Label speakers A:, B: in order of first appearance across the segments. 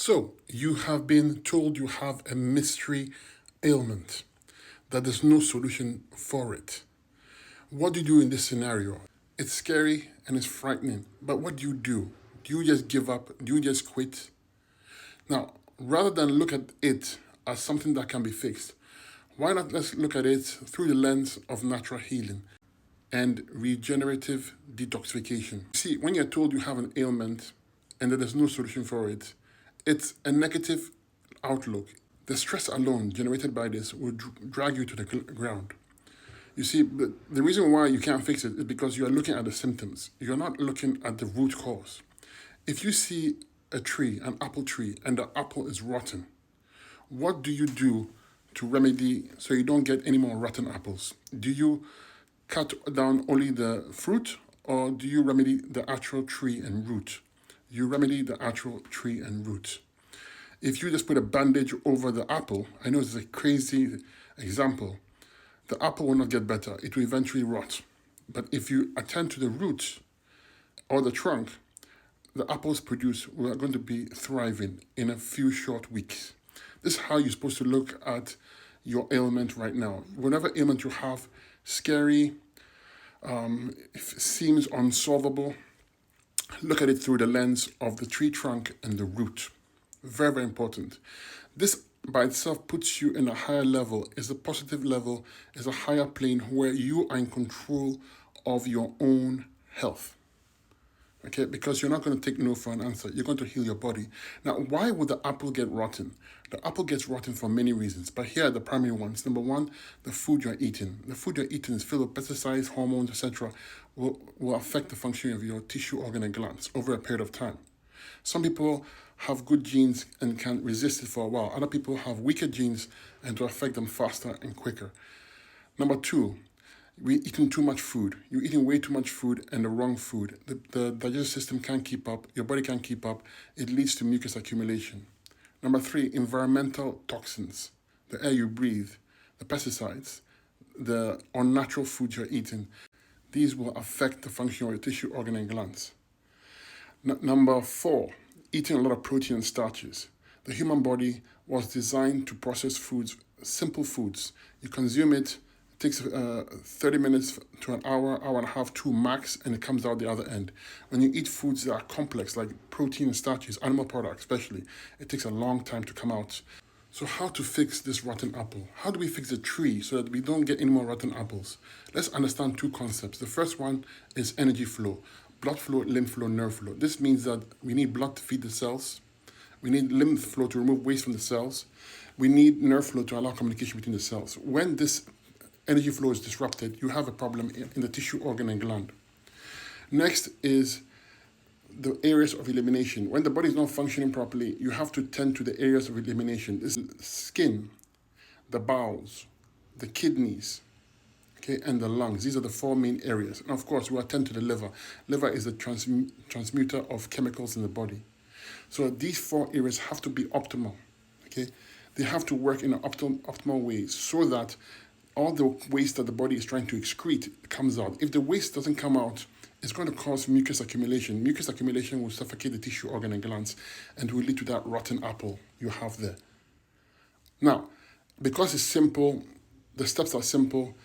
A: So, you have been told you have a mystery ailment, that there's no solution for it. What do you do in this scenario? It's scary and it's frightening, but what do you do? Do you just give up? Do you just quit? Now, rather than look at it as something that can be fixed, why not let's look at it through the lens of natural healing and regenerative detoxification? See, when you're told you have an ailment and that there's no solution for it, it's a negative outlook. The stress alone generated by this will drag you to the ground. You see, the reason why you can't fix it is because you are looking at the symptoms. You're not looking at the root cause. If you see a tree, an apple tree, and the apple is rotten, what do you do to remedy so you don't get any more rotten apples? Do you cut down only the fruit, or do you remedy the actual tree and root? You remedy the actual tree and root. If you just put a bandage over the apple, I know this is a crazy example, the apple will not get better. It will eventually rot. But if you attend to the root or the trunk, the apples produced are going to be thriving in a few short weeks. This is how you're supposed to look at your ailment right now. Whatever ailment you have, scary, seems unsolvable, look at it through the lens of the tree trunk and the root. Very, very important. This by itself puts you in a higher level, is a positive level, is a higher plane where you are in control of your own health. Okay, because you're not going to take no for an answer. You're going to heal your body. Now, why would the apple get rotten? The apple gets rotten for many reasons, but here are the primary ones. Number one, the food you're eating. The food you're eating is filled with pesticides, hormones, etc. will affect the functioning of your tissue, organ, and glands over a period of time. Some people have good genes and can resist it for a while. Other people have weaker genes and to affect them faster and quicker. Number two, we're eating too much food. You're eating way too much food and the wrong food. The digestive system can't keep up. Your body can't keep up. It leads to mucus accumulation. Number three, environmental toxins. The air you breathe, the pesticides, the unnatural food you're eating. These will affect the function of your tissue, organ, and glands. Number four, eating a lot of protein and starches. The human body was designed to process foods, simple foods. You consume it, takes 30 minutes to an hour, hour and a half, two max, and it comes out the other end. When you eat foods that are complex, like protein and starches, animal products especially, it takes a long time to come out. So how to fix this rotten apple? How do we fix the tree so that we don't get any more rotten apples? Let's understand two concepts. The first one is energy flow. Blood flow, lymph flow, nerve flow. This means that we need blood to feed the cells. We need lymph flow to remove waste from the cells. We need nerve flow to allow communication between the cells. When this energy flow is disrupted, you have a problem in the tissue, organ, and gland. Next is the areas of elimination. When the body is not functioning properly, you have to tend to the areas of elimination. This is skin, the bowels, the kidneys, okay, and the lungs. These are the four main areas. And of course, we attend to the liver. Liver is the transmuter of chemicals in the body. So these four areas have to be optimal, okay? They have to work in an optimal way so that all the waste that the body is trying to excrete comes out. If the waste doesn't come out, it's going to cause mucus accumulation. Mucus accumulation will suffocate the tissue, organ, and glands, and will lead to that rotten apple you have there. Now, because it's simple, the steps are simple,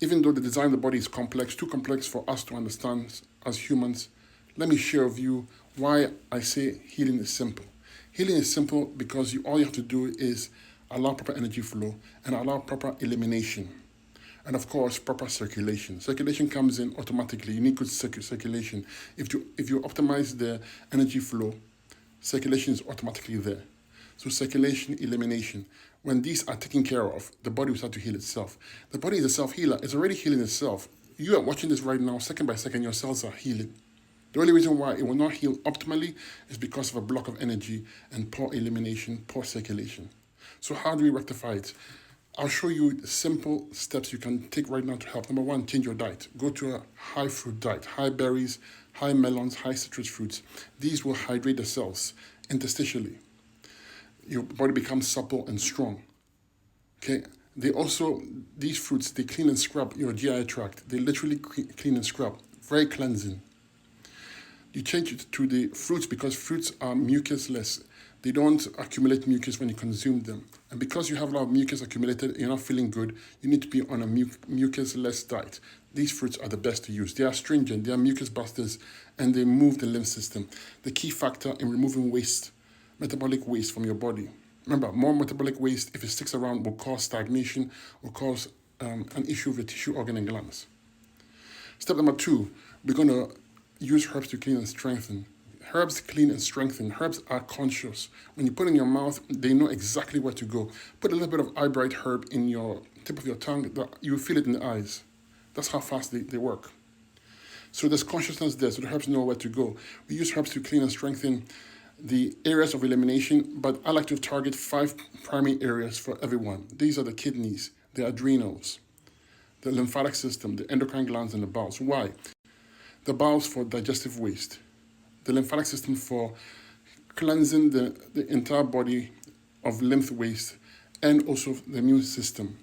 A: even though the design of the body is complex, too complex for us to understand as humans, let me share with you why I say healing is simple. Healing is simple because all you have to do is allow proper energy flow and allow proper elimination. And of course, proper circulation. Circulation comes in automatically. You need good circulation. If you optimize the energy flow, circulation is automatically there. So circulation, elimination. When these are taken care of, the body will start to heal itself. The body is a self-healer. It's already healing itself. You are watching this right now, second by second, your cells are healing. The only reason why it will not heal optimally is because of a block of energy and poor elimination, poor circulation. So how do we rectify it? I'll show you simple steps you can take right now to help. Number one, change your diet. Go to a high fruit diet, high berries, high melons, high citrus fruits. These will hydrate the cells interstitially. Your body becomes supple and strong. Okay. These fruits, they clean and scrub your GI tract. They literally clean and scrub. Very cleansing. You change it to the fruits because fruits are mucusless. They don't accumulate mucus when you consume them. And because you have a lot of mucus accumulated, you're not feeling good, you need to be on a mucus-less diet. These fruits are the best to use. They are astringent, they are mucus busters, and they move the lymph system. The key factor in removing waste, metabolic waste from your body. Remember, more metabolic waste, if it sticks around, will cause stagnation, will cause an issue with the tissue, organ, and glands. Step number 2, we're going to use herbs to clean and strengthen. Herbs clean and strengthen. Herbs are conscious. When you put it in your mouth, they know exactly where to go. Put a little bit of eyebright herb in your tip of your tongue, you feel it in the eyes. That's how fast they work. So there's consciousness there, so the herbs know where to go. We use herbs to clean and strengthen the areas of elimination, but I like to target 5 primary areas for everyone. These are the kidneys, the adrenals, the lymphatic system, the endocrine glands, and the bowels. Why? The bowels for digestive waste, the lymphatic system for cleansing the entire body of lymph waste, and also the immune system.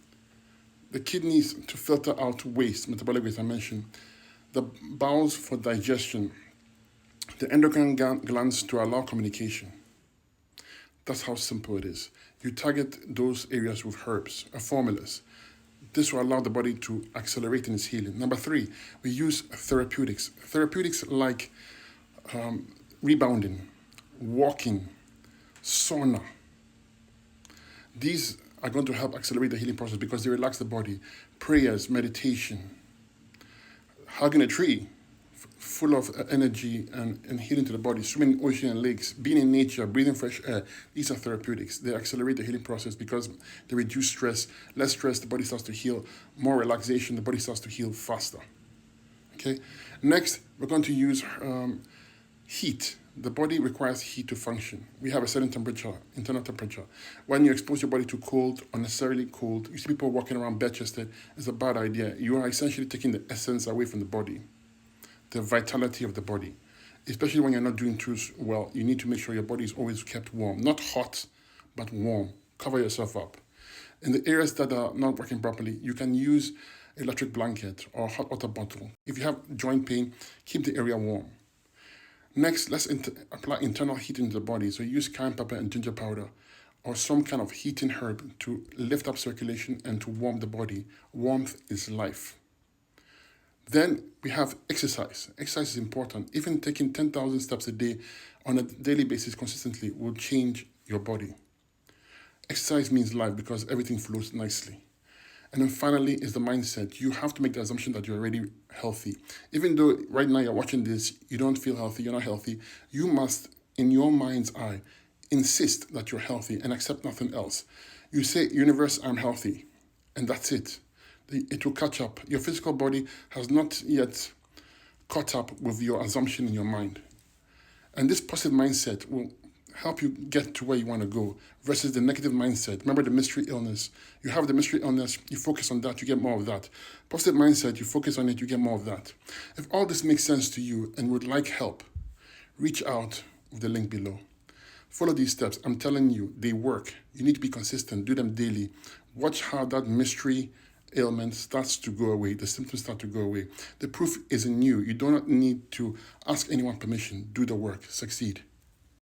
A: The kidneys to filter out waste, metabolic waste I mentioned. The bowels for digestion. The endocrine glands to allow communication. That's how simple it is. You target those areas with herbs, formulas. This will allow the body to accelerate in its healing. Number 3, we use therapeutics. Therapeutics like rebounding, walking, sauna. These are going to help accelerate the healing process because they relax the body. Prayers, meditation, hugging a tree, full of energy and healing to the body, swimming in ocean and lakes, being in nature, breathing fresh air. These are therapeutics. They accelerate the healing process because they reduce stress. Less stress, the body starts to heal. More relaxation, the body starts to heal faster. Okay. Next, we're going to use heat. The body requires heat to function. We have a certain temperature, internal temperature. When you expose your body to cold, unnecessarily cold, you see people walking around bare-chested, it's a bad idea. You are essentially taking the essence away from the body, the vitality of the body. Especially when you're not doing too well, you need to make sure your body is always kept warm. Not hot, but warm. Cover yourself up. In the areas that are not working properly, you can use electric blanket or hot water bottle. If you have joint pain, keep the area warm. Next, let's apply internal heat into the body. So use cayenne pepper and ginger powder or some kind of heating herb to lift up circulation and to warm the body. Warmth is life. Then we have exercise. Exercise is important. Even taking 10,000 steps a day on a daily basis consistently will change your body. Exercise means life because everything flows nicely. And then finally is the mindset. You have to make the assumption that you're already healthy. Even though right now you're watching this, you don't feel healthy, you're not healthy, you must, in your mind's eye, insist that you're healthy and accept nothing else. You say, universe, I'm healthy, and that's it. It will catch up. Your physical body has not yet caught up with your assumption in your mind. And this positive mindset will help you get to where you want to go versus the negative mindset. Remember the mystery illness. You have the mystery illness, you focus on that, you get more of that. Positive mindset, you focus on it, you get more of that. If all this makes sense to you and would like help, reach out with the link below. Follow these steps. I'm telling you, they work. You need to be consistent. Do them daily. Watch how that mystery ailment starts to go away. The symptoms start to go away. The proof is in you. You do not need to ask anyone permission. Do the work. Succeed.